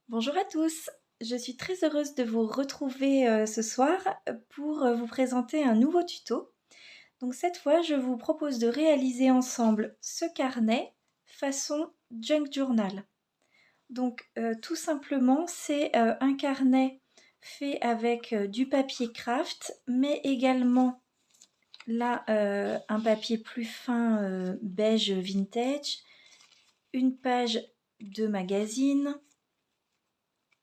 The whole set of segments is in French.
Bonjour à tous, je suis très heureuse de vous retrouver ce soir pour vous présenter un nouveau tuto. Donc cette fois, je vous propose de réaliser ensemble ce carnet façon junk journal. Donc tout simplement, c'est un carnet fait avec du papier craft, mais également là un papier plus fin beige vintage, une page de magazine,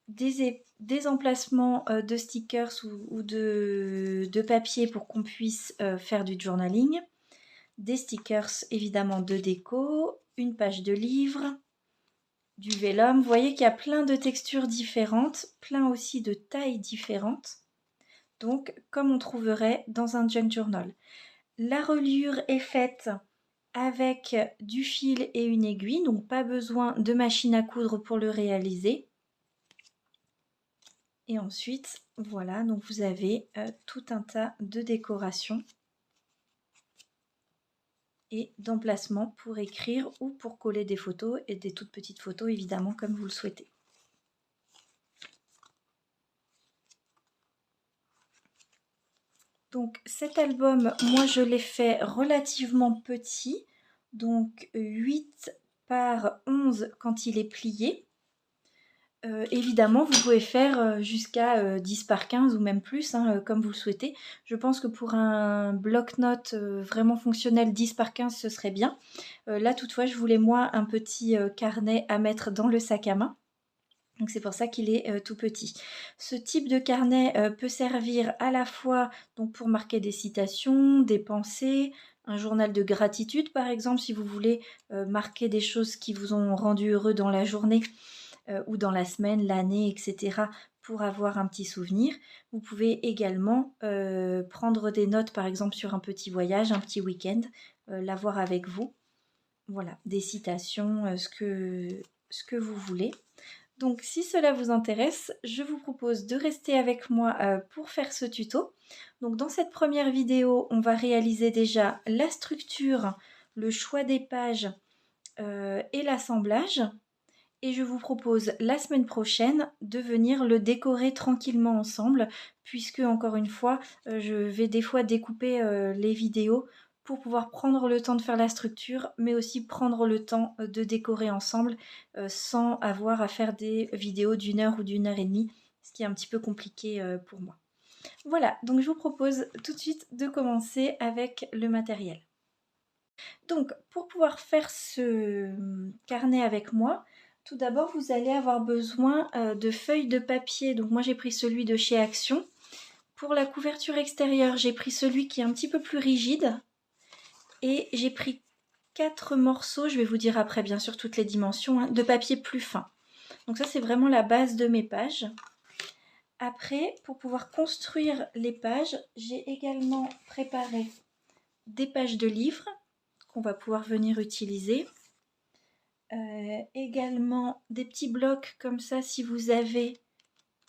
des emplacements de stickers ou de papier pour qu'on puisse faire du journaling, des stickers évidemment de déco, une page de livre, du vellum. Vous voyez qu'il y a plein de textures différentes, plein aussi de tailles différentes, donc comme on trouverait dans un junk journal. La reliure est faite avec du fil et une aiguille, donc pas besoin de machine à coudre pour le réaliser. Et ensuite, voilà, donc vous avez tout un tas de décorations et d'emplacements pour écrire ou pour coller des photos et des toutes petites photos évidemment comme vous le souhaitez. Donc cet album, moi je l'ai fait relativement petit, donc 8 par 11 quand il est plié. Évidemment, vous pouvez faire jusqu'à 10 par 15 ou même plus, hein, comme vous le souhaitez. Je pense que pour un bloc-notes vraiment fonctionnel, 10 par 15, ce serait bien. Là, toutefois, je voulais moi un petit carnet à mettre dans le sac à main. Donc c'est pour ça qu'il est tout petit. Ce type de carnet peut servir à la fois donc, pour marquer des citations, des pensées, un journal de gratitude par exemple, si vous voulez marquer des choses qui vous ont rendu heureux dans la journée. Ou dans la semaine, l'année, etc. pour avoir un petit souvenir. Vous pouvez également prendre des notes par exemple sur un petit voyage, un petit week-end, l'avoir avec vous. Voilà, des citations, ce que vous voulez. Donc si cela vous intéresse, je vous propose de rester avec moi pour faire ce tuto. Donc dans cette première vidéo, on va réaliser déjà la structure, le choix des pages et l'assemblage. Et je vous propose la semaine prochaine de venir le décorer tranquillement ensemble, puisque encore une fois, je vais des fois découper les vidéos pour pouvoir prendre le temps de faire la structure, mais aussi prendre le temps de décorer ensemble sans avoir à faire des vidéos d'1 heure ou d'1 heure et demie, ce qui est un petit peu compliqué pour moi. Voilà, donc je vous propose tout de suite de commencer avec le matériel. Donc, pour pouvoir faire ce carnet avec moi, tout d'abord, vous allez avoir besoin de feuilles de papier. Donc, moi, j'ai pris celui de chez Action. Pour la couverture extérieure, j'ai pris celui qui est un petit peu plus rigide. Et j'ai pris 4 morceaux, je vais vous dire après, bien sûr, toutes les dimensions, hein, de papier plus fin. Donc ça, c'est vraiment la base de mes pages. Après, pour pouvoir construire les pages, j'ai également préparé des pages de livres qu'on va pouvoir venir utiliser. Également des petits blocs comme ça si vous avez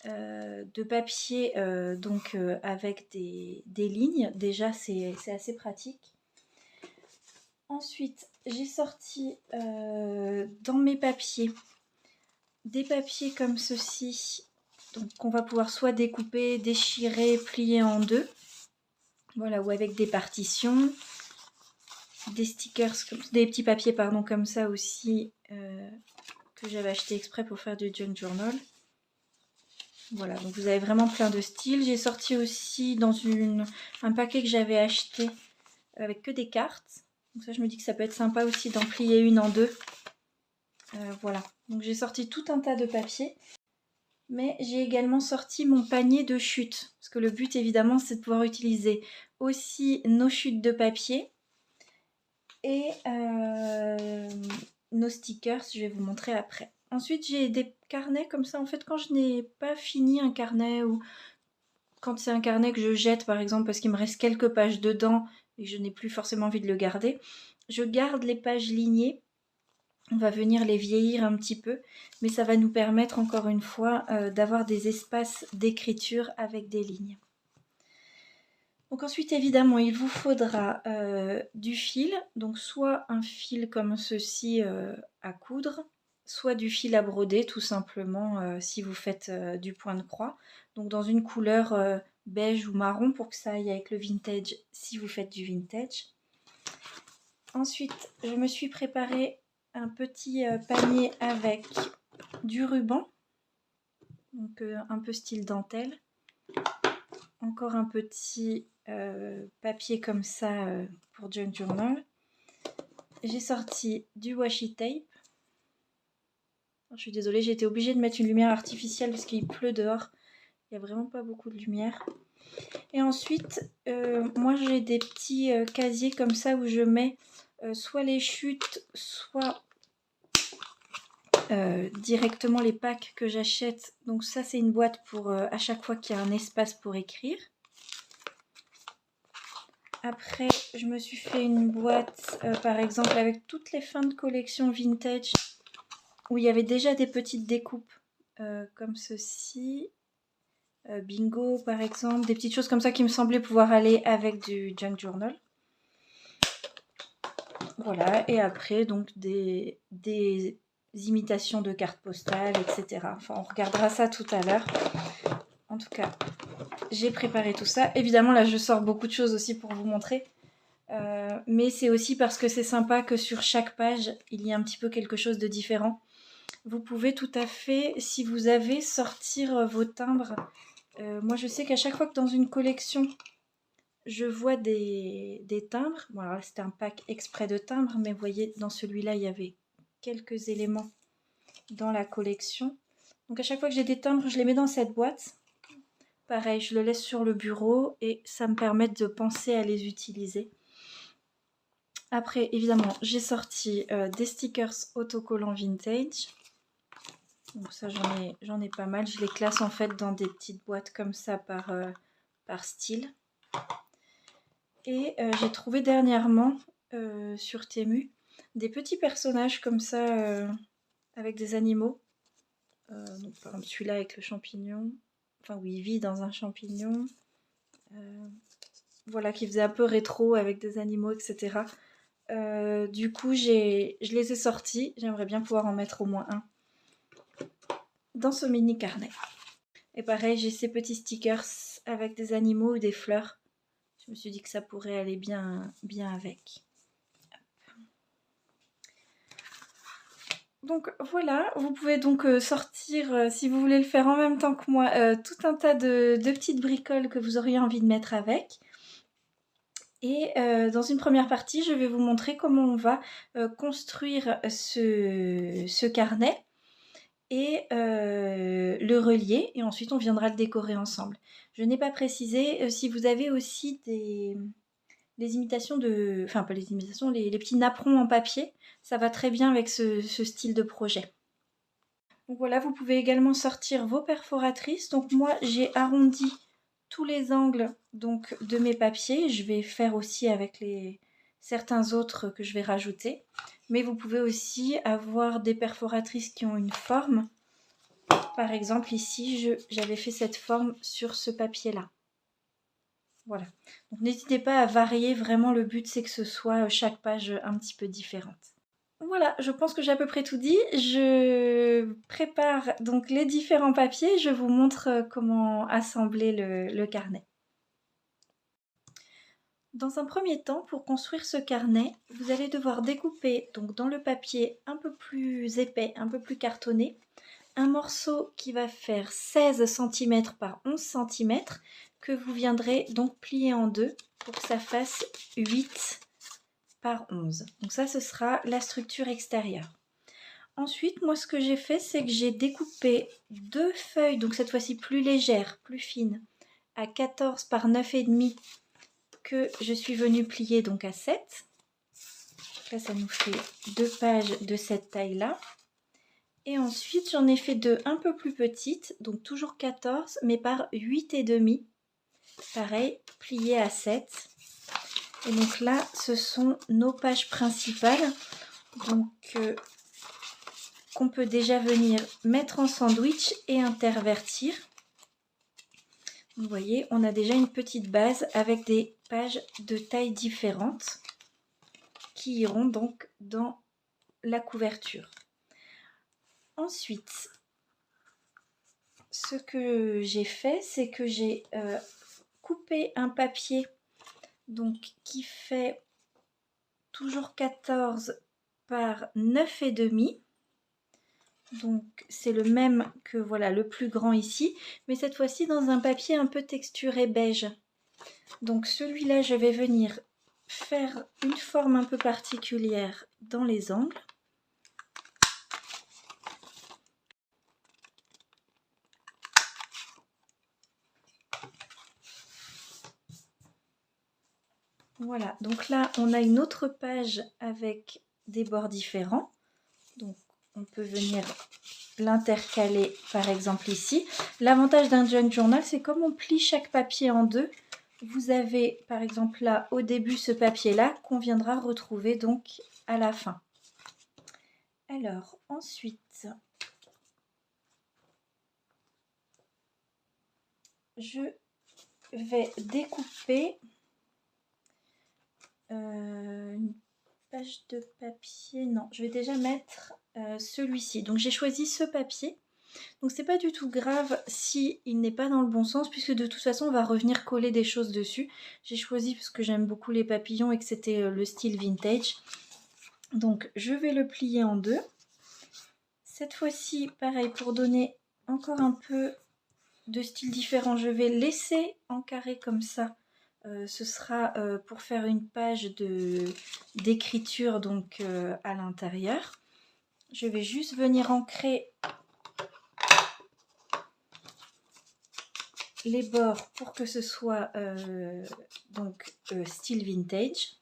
de papier donc avec des lignes, déjà c'est assez pratique. Ensuite j'ai sorti dans mes papiers des papiers comme ceci, donc qu'on va pouvoir soit découper, déchirer, plier en deux, voilà, ou avec des partitions, des stickers, des petits papiers pardon comme ça aussi que j'avais acheté exprès pour faire du junk journal. Voilà, donc vous avez vraiment plein de styles. J'ai sorti aussi dans un paquet que j'avais acheté avec que des cartes. Donc ça, je me dis que ça peut être sympa aussi d'en plier une en deux. Voilà, donc j'ai sorti tout un tas de papiers. Mais j'ai également sorti mon panier de chutes. Parce que le but, évidemment, c'est de pouvoir utiliser aussi nos chutes de papier et nos stickers. Je vais vous montrer après. Ensuite, j'ai des carnets comme ça. En fait, quand je n'ai pas fini un carnet ou quand c'est un carnet que je jette, par exemple, parce qu'il me reste quelques pages dedans et que je n'ai plus forcément envie de le garder, je garde les pages lignées. On va venir les vieillir un petit peu, mais ça va nous permettre, encore une fois, d'avoir des espaces d'écriture avec des lignes. Donc ensuite, évidemment, il vous faudra du fil, donc soit un fil comme ceci à coudre, soit du fil à broder tout simplement si vous faites du point de croix. Donc dans une couleur beige ou marron pour que ça aille avec le vintage si vous faites du vintage. Ensuite, je me suis préparé un petit panier avec du ruban, donc un peu style dentelle. Encore un petit papier comme ça pour Junk Journal. J'ai sorti du washi tape. Je suis désolée, j'ai été obligée de mettre une lumière artificielle parce qu'il pleut dehors. Il n'y a vraiment pas beaucoup de lumière. Et ensuite, moi j'ai des petits casiers comme ça où je mets soit les chutes, soit directement les packs que j'achète. Donc ça c'est une boîte pour à chaque fois qu'il y a un espace pour écrire. Après, je me suis fait une boîte, par exemple, avec toutes les fins de collection vintage, où il y avait déjà des petites découpes, comme ceci. Bingo, par exemple, des petites choses comme ça qui me semblaient pouvoir aller avec du junk journal. Voilà, et après, donc, des imitations de cartes postales, etc. Enfin, on regardera ça tout à l'heure. En tout cas, j'ai préparé tout ça. Évidemment, là, je sors beaucoup de choses aussi pour vous montrer. Mais c'est aussi parce que c'est sympa que sur chaque page, il y a un petit peu quelque chose de différent. Vous pouvez tout à fait, si vous avez, sortir vos timbres. Moi, je sais qu'à chaque fois que dans une collection, je vois des timbres. Bon, alors là, c'était un pack exprès de timbres, mais vous voyez, dans celui-là, il y avait quelques éléments dans la collection. Donc à chaque fois que j'ai des timbres, je les mets dans cette boîte. Pareil, je le laisse sur le bureau et ça me permet de penser à les utiliser. Après, évidemment, j'ai sorti des stickers autocollants vintage. Donc ça, j'en ai pas mal. Je les classe en fait dans des petites boîtes comme ça par style. Et j'ai trouvé dernièrement sur Temu des petits personnages comme ça avec des animaux. Donc, par exemple, celui-là avec le champignon. Enfin, où il vit dans un champignon. Voilà, qui faisait un peu rétro avec des animaux, etc. Du coup, je les ai sortis. J'aimerais bien pouvoir en mettre au moins un dans ce mini carnet. Et pareil, j'ai ces petits stickers avec des animaux ou des fleurs. Je me suis dit que ça pourrait aller bien avec. Donc voilà, vous pouvez donc sortir, si vous voulez le faire en même temps que moi, tout un tas de petites bricoles que vous auriez envie de mettre avec. Et dans une première partie, je vais vous montrer comment on va construire ce carnet et le relier. Et ensuite, on viendra le décorer ensemble. Je n'ai pas précisé si vous avez aussi des imitations de... Enfin, pas les imitations, les petits napperons en papier. Ça va très bien avec ce style de projet. Donc voilà, vous pouvez également sortir vos perforatrices. Donc moi, j'ai arrondi tous les angles donc, de mes papiers. Je vais faire aussi avec certains autres que je vais rajouter. Mais vous pouvez aussi avoir des perforatrices qui ont une forme. Par exemple, ici, j'avais fait cette forme sur ce papier-là. Voilà. Donc n'hésitez pas à varier. Vraiment, le but, c'est que ce soit chaque page un petit peu différente. Voilà, je pense que j'ai à peu près tout dit. Je prépare donc les différents papiers. Je vous montre comment assembler le carnet. Dans un premier temps, pour construire ce carnet, vous allez devoir découper donc dans le papier un peu plus épais, un peu plus cartonné, un morceau qui va faire 16 cm par 11 cm que vous viendrez donc plier en deux pour que ça fasse 8 par 11. Donc ça, ce sera la structure extérieure. Ensuite, moi, ce que j'ai fait, c'est que j'ai découpé deux feuilles, donc cette fois-ci plus légères, plus fines, à 14 par 9,5 que je suis venue plier donc à 7. Là, ça nous fait deux pages de cette taille-là. Et ensuite, j'en ai fait deux un peu plus petites, donc toujours 14, mais par 8,5. Pareil, pliées à 7. Et donc là, ce sont nos pages principales. Donc, qu'on peut déjà venir mettre en sandwich et intervertir. Vous voyez, on a déjà une petite base avec des pages de tailles différentes qui iront donc dans la couverture. Ensuite, ce que j'ai fait, c'est que j'ai coupé un papier donc qui fait toujours 14 par 9,5. Donc c'est le même que voilà le plus grand ici, mais cette fois-ci dans un papier un peu texturé beige. Donc celui-là, je vais venir faire une forme un peu particulière dans les angles. Voilà, donc là on a une autre page avec des bords différents. Donc on peut venir l'intercaler par exemple ici. L'avantage d'un junk journal, c'est comme on plie chaque papier en deux, vous avez par exemple là au début ce papier là qu'on viendra retrouver donc à la fin. Alors ensuite, je vais découper une page de papier. Non, je vais déjà mettre celui-ci. Donc j'ai choisi ce papier. Donc c'est pas du tout grave si il n'est pas dans le bon sens, puisque de toute façon on va revenir coller des choses dessus. J'ai choisi parce que j'aime beaucoup les papillons et que c'était le style vintage. Donc je vais le plier en deux. Cette fois-ci, pareil, pour donner encore un peu de style différent, je vais laisser en carré comme ça. Ce sera pour faire une page d'écriture donc à l'intérieur. Je vais juste venir ancrer les bords pour que ce soit donc style vintage.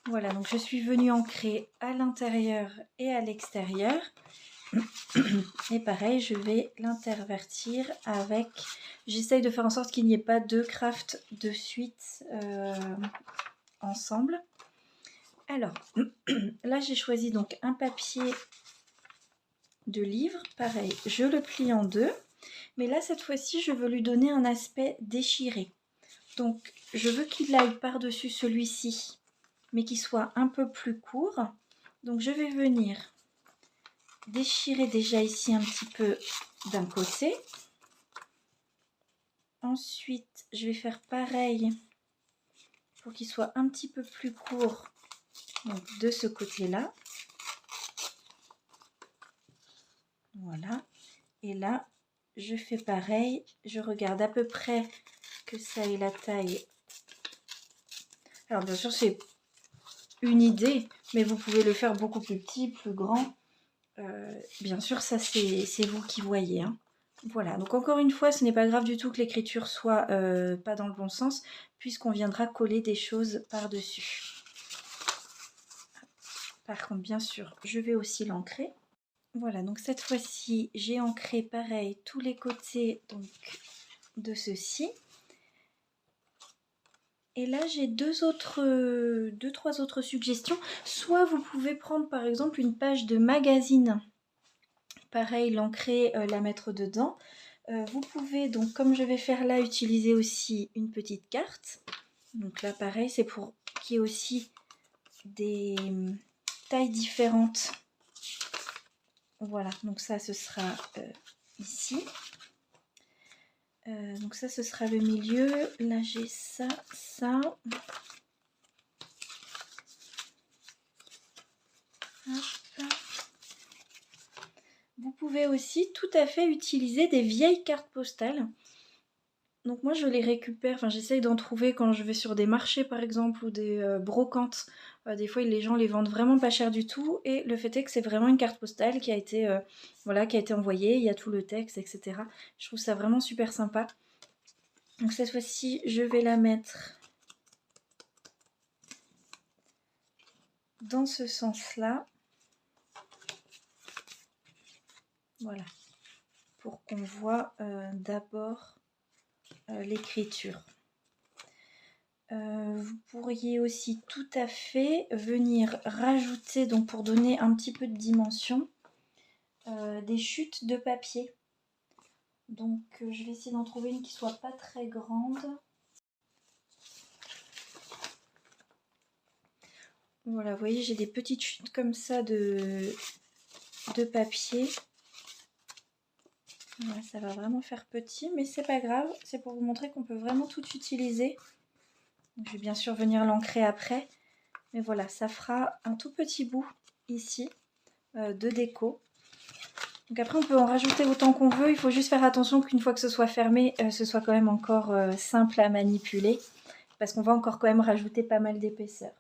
Voilà, donc je suis venue ancrer à l'intérieur et à l'extérieur. Et pareil, je vais l'intervertir avec... J'essaye de faire en sorte qu'il n'y ait pas deux crafts de suite ensemble. Alors, là j'ai choisi donc un papier de livre. Pareil, je le plie en deux. Mais là, cette fois-ci, je veux lui donner un aspect déchiré. Donc, je veux qu'il aille par-dessus celui-ci, mais qu'il soit un peu plus court. Donc, je vais venir déchirer déjà ici un petit peu d'un côté. Ensuite, je vais faire pareil pour qu'il soit un petit peu plus court donc de ce côté-là. Voilà. Et là, je fais pareil. Je regarde à peu près que ça ait la taille. Alors, bien sûr, c'est une idée, mais vous pouvez le faire beaucoup plus petit, plus grand. Bien sûr, ça, c'est vous qui voyez. Hein. Voilà, donc encore une fois, ce n'est pas grave du tout que l'écriture soit pas dans le bon sens, puisqu'on viendra coller des choses par-dessus. Par contre, bien sûr, je vais aussi l'ancrer. Voilà, donc cette fois-ci, j'ai ancré pareil tous les côtés donc, de ceci. Et là, j'ai deux, trois autres suggestions. Soit vous pouvez prendre par exemple une page de magazine. Pareil, l'ancrer, la mettre dedans. Vous pouvez donc, comme je vais faire là, utiliser aussi une petite carte. Donc là, pareil, c'est pour qu'il y ait aussi des tailles différentes. Voilà, donc ça, ce sera ici. Donc ça, ce sera le milieu. Là, j'ai ça, ça. Hop. Vous pouvez aussi tout à fait utiliser des vieilles cartes postales. Donc moi, je les récupère, enfin j'essaye d'en trouver quand je vais sur des marchés par exemple ou des brocantes. Des fois, les gens les vendent vraiment pas cher du tout. Et le fait est que c'est vraiment une carte postale qui a été, voilà, qui a été envoyée. Il y a tout le texte, etc. Je trouve ça vraiment super sympa. Donc cette fois-ci, je vais la mettre dans ce sens-là. Voilà. Pour qu'on voit d'abord l'écriture. Vous pourriez aussi tout à fait venir rajouter, donc pour donner un petit peu de dimension, des chutes de papier. Donc je vais essayer d'en trouver une qui soit pas très grande. Voilà, vous voyez, j'ai des petites chutes comme ça de papier. Voilà, ça va vraiment faire petit, mais c'est pas grave. C'est pour vous montrer qu'on peut vraiment tout utiliser. Donc, je vais bien sûr venir l'ancrer après. Mais voilà, ça fera un tout petit bout ici de déco. Donc après, on peut en rajouter autant qu'on veut. Il faut juste faire attention qu'une fois que ce soit fermé, ce soit quand même encore simple à manipuler. Parce qu'on va encore quand même rajouter pas mal d'épaisseur.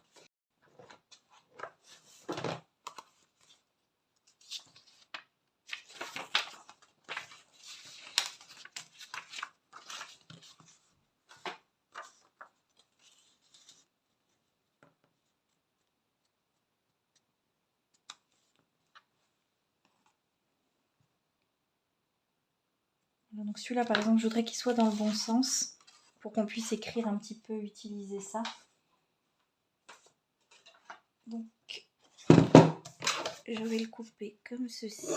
Donc celui-là, par exemple, je voudrais qu'il soit dans le bon sens pour qu'on puisse écrire un petit peu, utiliser ça. Donc, je vais le couper comme ceci.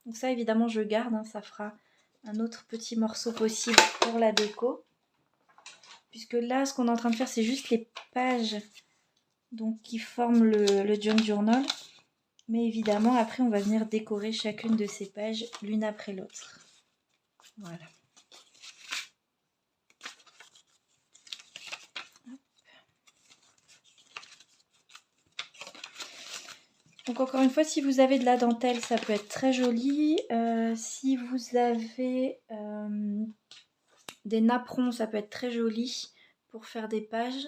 Donc ça, évidemment, je garde, hein, ça fera un autre petit morceau possible pour la déco. Puisque là, ce qu'on est en train de faire, c'est juste les pages donc, qui forment le junk journal. Mais évidemment, après, on va venir décorer chacune de ces pages l'une après l'autre. Voilà. Donc encore une fois, si vous avez de la dentelle, ça peut être très joli. Si vous avez des napperons, ça peut être très joli pour faire des pages.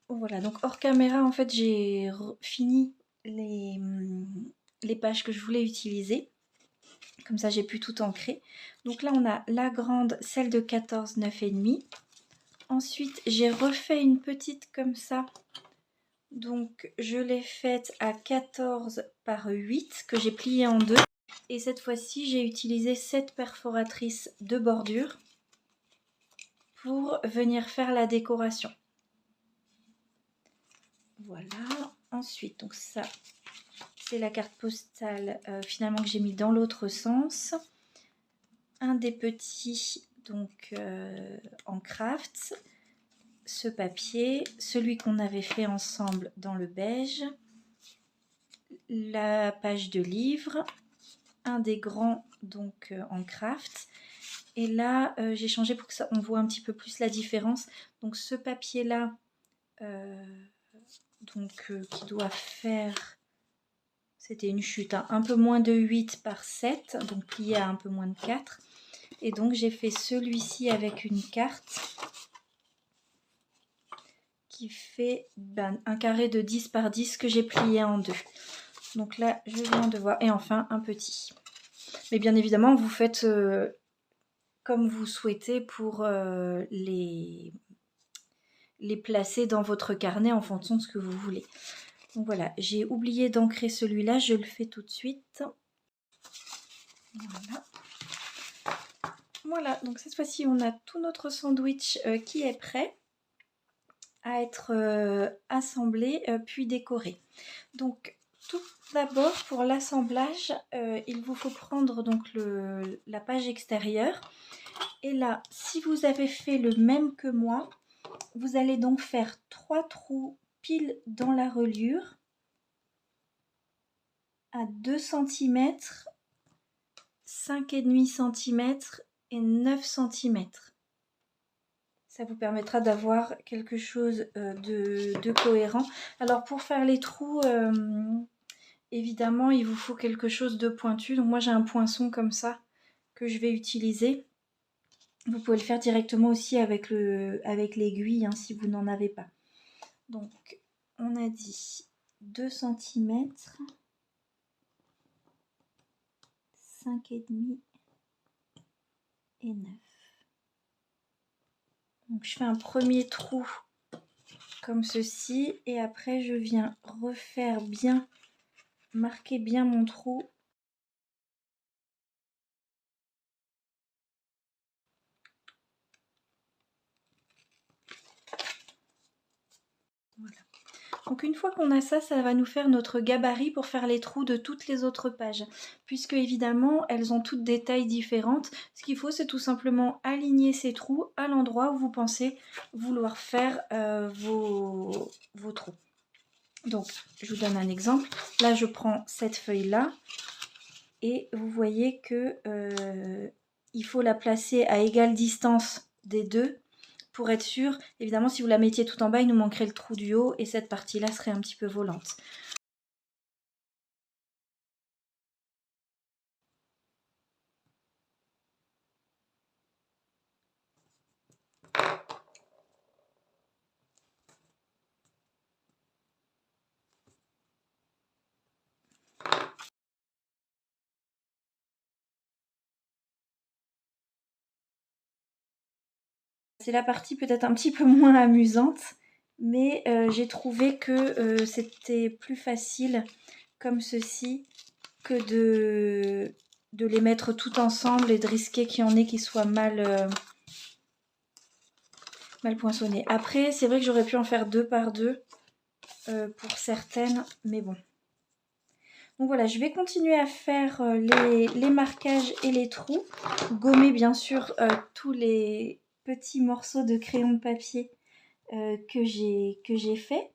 Voilà, donc hors caméra, en fait, j'ai fini les pages que je voulais utiliser. Comme ça, j'ai pu tout ancrer. Donc là, on a la grande, celle de 14, 9,5. Ensuite, j'ai refait une petite comme ça. Donc, je l'ai faite à 14 par 8, que j'ai pliée en deux. Et cette fois-ci, j'ai utilisé cette perforatrice de bordure pour venir faire la décoration. Voilà. Ensuite, donc ça, c'est la carte postale finalement que j'ai mis dans l'autre sens. Un des petits donc en craft, ce papier, celui qu'on avait fait ensemble dans le beige, la page de livre, un des grands donc en craft. Et là, j'ai changé pour que ça, on voit un petit peu plus la différence. Donc ce papier-là, qui doit faire, c'était une chute, hein, un peu moins de 8 par 7, donc plié à un peu moins de 4. Et donc j'ai fait celui-ci avec une carte qui fait un carré de 10 par 10 que j'ai plié en deux. Donc là, je viens de voir. Et enfin, un petit. Mais bien évidemment, vous faites comme vous souhaitez pour les placer dans votre carnet en fonction de ce que vous voulez. Donc voilà, j'ai oublié d'ancrer celui-là, je le fais tout de suite. Voilà. Voilà, donc cette fois-ci, on a tout notre sandwich qui est prêt à être assemblé puis décoré. Donc tout d'abord pour l'assemblage, il vous faut prendre donc la page extérieure. Et là, si vous avez fait le même que moi, vous allez donc faire 3 trous pile dans la reliure à 2 cm, 5,5 cm et 9 cm. Ça vous permettra d'avoir quelque chose de cohérent. Alors pour faire les trous, évidemment, il vous faut quelque chose de pointu. Donc moi j'ai un poinçon comme ça que je vais utiliser. Vous pouvez le faire directement aussi avec l'aiguille hein, si vous n'en avez pas. Donc on a dit 2 cm, 5,5 et 9. Donc je fais un premier trou comme ceci et après je viens refaire bien, marquer bien mon trou. Voilà. Donc une fois qu'on a ça, ça va nous faire notre gabarit pour faire les trous de toutes les autres pages. Puisque évidemment, elles ont toutes des tailles différentes. Ce qu'il faut, c'est tout simplement aligner ces trous à l'endroit où vous pensez vouloir faire vos trous. Donc, je vous donne un exemple. Là, je prends cette feuille-là et vous voyez que il faut la placer à égale distance des deux pour être sûr. Évidemment, si vous la mettiez tout en bas, il nous manquerait le trou du haut et cette partie-là serait un petit peu volante. C'est la partie peut-être un petit peu moins amusante, mais j'ai trouvé que c'était plus facile comme ceci que de les mettre tout ensemble et de risquer qu'il y en ait qui soient mal poinçonnés. Après, c'est vrai que j'aurais pu en faire 2 par 2 pour certaines, mais bon. Donc voilà, je vais continuer à faire les marquages et les trous. Gommer bien sûr tous les petits morceaux de crayon de papier que j'ai fait.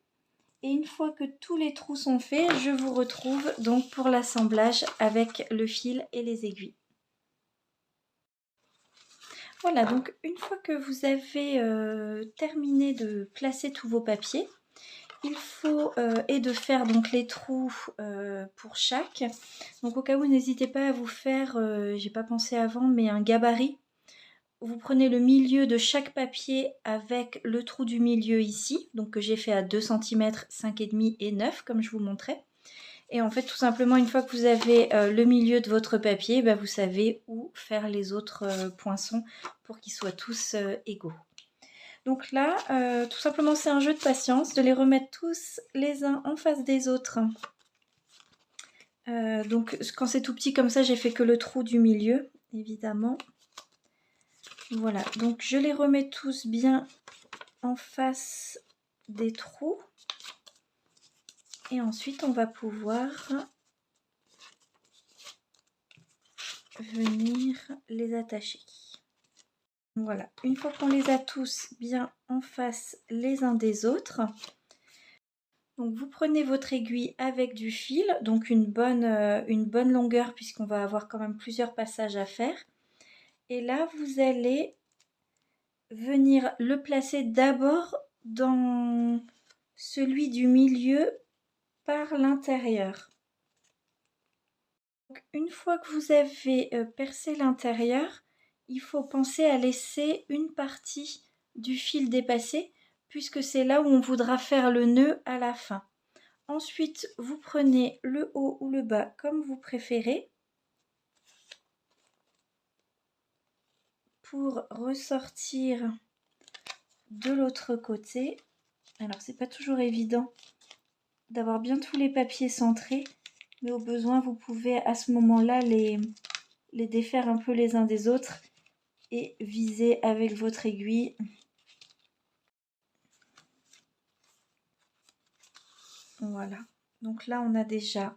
Et une fois que tous les trous sont faits, je vous retrouve donc pour l'assemblage avec le fil et les aiguilles. Voilà, donc une fois que vous avez terminé de placer tous vos papiers, il faut et de faire donc les trous pour chaque. Donc au cas où, n'hésitez pas à vous faire, j'ai pas pensé avant, mais un gabarit. Vous prenez le milieu de chaque papier avec le trou du milieu ici, donc que j'ai fait à 2 cm, 5,5 et 9 comme je vous montrais. Et en fait, tout simplement, une fois que vous avez le milieu de votre papier, bah, vous savez où faire les autres poinçons pour qu'ils soient tous égaux. Donc là, tout simplement, c'est un jeu de patience, de les remettre tous les uns en face des autres. Donc quand c'est tout petit comme ça, j'ai fait que le trou du milieu, évidemment. Voilà, donc je les remets tous bien en face des trous. Et ensuite, on va pouvoir venir les attacher. Voilà, une fois qu'on les a tous bien en face les uns des autres, donc vous prenez votre aiguille avec du fil, donc une bonne longueur puisqu'on va avoir quand même plusieurs passages à faire. Et là, vous allez venir le placer d'abord dans celui du milieu par l'intérieur. Une fois que vous avez percé l'intérieur, il faut penser à laisser une partie du fil dépasser puisque c'est là où on voudra faire le nœud à la fin. Ensuite, vous prenez le haut ou le bas comme vous préférez pour ressortir de l'autre côté. Alors, c'est pas toujours évident d'avoir bien tous les papiers centrés, mais au besoin, vous pouvez à ce moment-là les défaire un peu les uns des autres et viser avec votre aiguille. Voilà, donc là on a déjà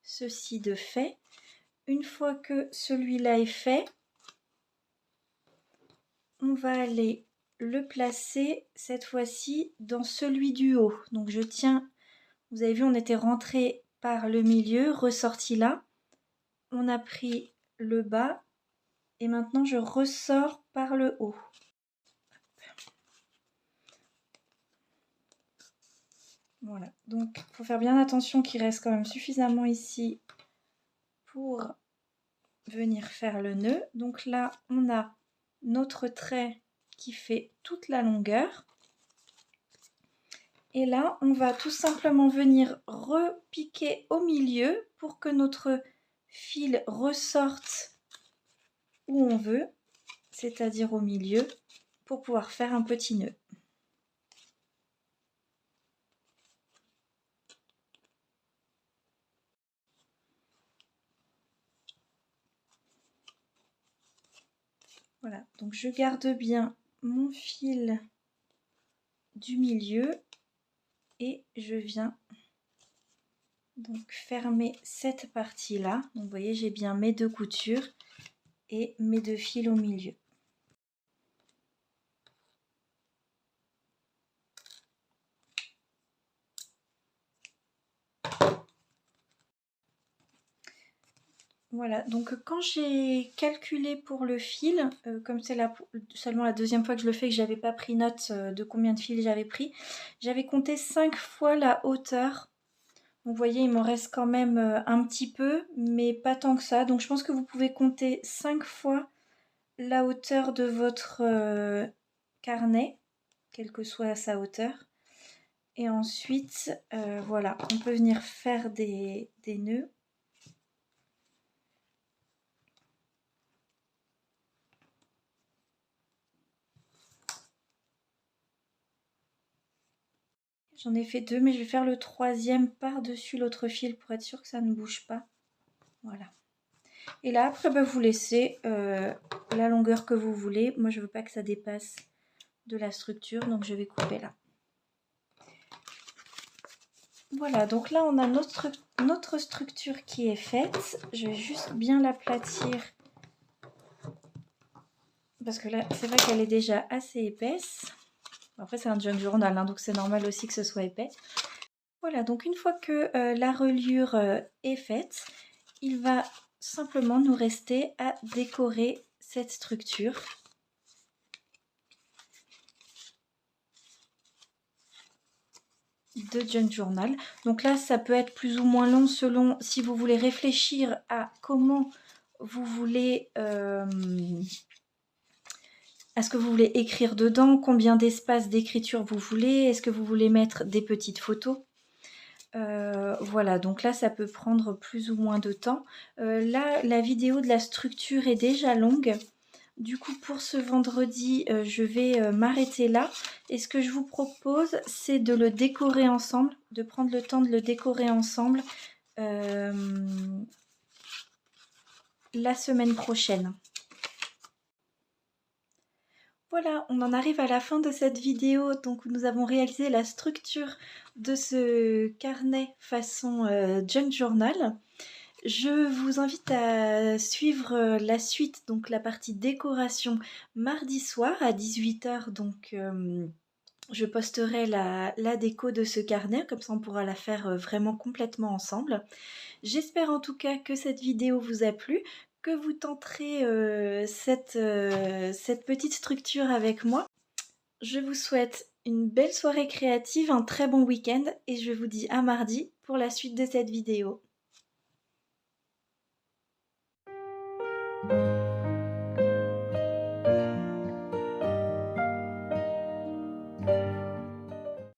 ceci de fait. Une fois que celui-là est fait, on va aller le placer cette fois-ci dans celui du haut. Donc je tiens, vous avez vu, on était rentré par le milieu, ressorti là, on a pris le bas et maintenant je ressors par le haut. Voilà, donc il faut faire bien attention qu'il reste quand même suffisamment ici pour venir faire le nœud. Donc là, on a notre trait qui fait toute la longueur. Et là, on va tout simplement venir repiquer au milieu pour que notre fil ressorte où on veut, c'est-à-dire au milieu, pour pouvoir faire un petit nœud. Voilà, donc je garde bien mon fil du milieu et je viens donc fermer cette partie-là. Donc vous voyez, j'ai bien mes 2 coutures et mes 2 fils au milieu. Voilà, donc quand j'ai calculé pour le fil, comme c'est seulement la deuxième fois que je le fais, que j'avais pas pris note de combien de fils j'avais pris, j'avais compté 5 fois la hauteur. Donc vous voyez, il m'en reste quand même un petit peu, mais pas tant que ça. Donc je pense que vous pouvez compter 5 fois la hauteur de votre carnet, quelle que soit sa hauteur. Et ensuite, voilà, on peut venir faire des nœuds. J'en ai fait 2, mais je vais faire le 3e par-dessus l'autre fil pour être sûr que ça ne bouge pas. Voilà. Et là, après, bah, vous laissez la longueur que vous voulez. Moi, je ne veux pas que ça dépasse de la structure, donc je vais couper là. Voilà, donc là, on a notre structure qui est faite. Je vais juste bien l'aplatir parce que là, c'est vrai qu'elle est déjà assez épaisse. Après, c'est un junk journal, hein, donc c'est normal aussi que ce soit épais. Voilà, donc une fois que la reliure est faite, il va simplement nous rester à décorer cette structure. De junk journal. Donc là, ça peut être plus ou moins long selon si vous voulez réfléchir à comment vous voulez... est-ce que vous voulez écrire dedans? Combien d'espace d'écriture vous voulez? Est-ce que vous voulez mettre des petites photos? Voilà, donc là, ça peut prendre plus ou moins de temps. Là, la vidéo de la structure est déjà longue. Du coup, pour ce vendredi, je vais m'arrêter là. Et ce que je vous propose, c'est de le décorer ensemble, de prendre le temps de le décorer ensemble la semaine prochaine. Voilà, on en arrive à la fin de cette vidéo. Donc nous avons réalisé la structure de ce carnet façon junk journal. Je vous invite à suivre la suite, donc la partie décoration, mardi soir à 18 h. Donc je posterai la déco de ce carnet, comme ça on pourra la faire vraiment complètement ensemble. J'espère en tout cas que cette vidéo vous a plu, que vous tenterez cette petite structure avec moi. Je vous souhaite une belle soirée créative, un très bon week-end et je vous dis à mardi pour la suite de cette vidéo.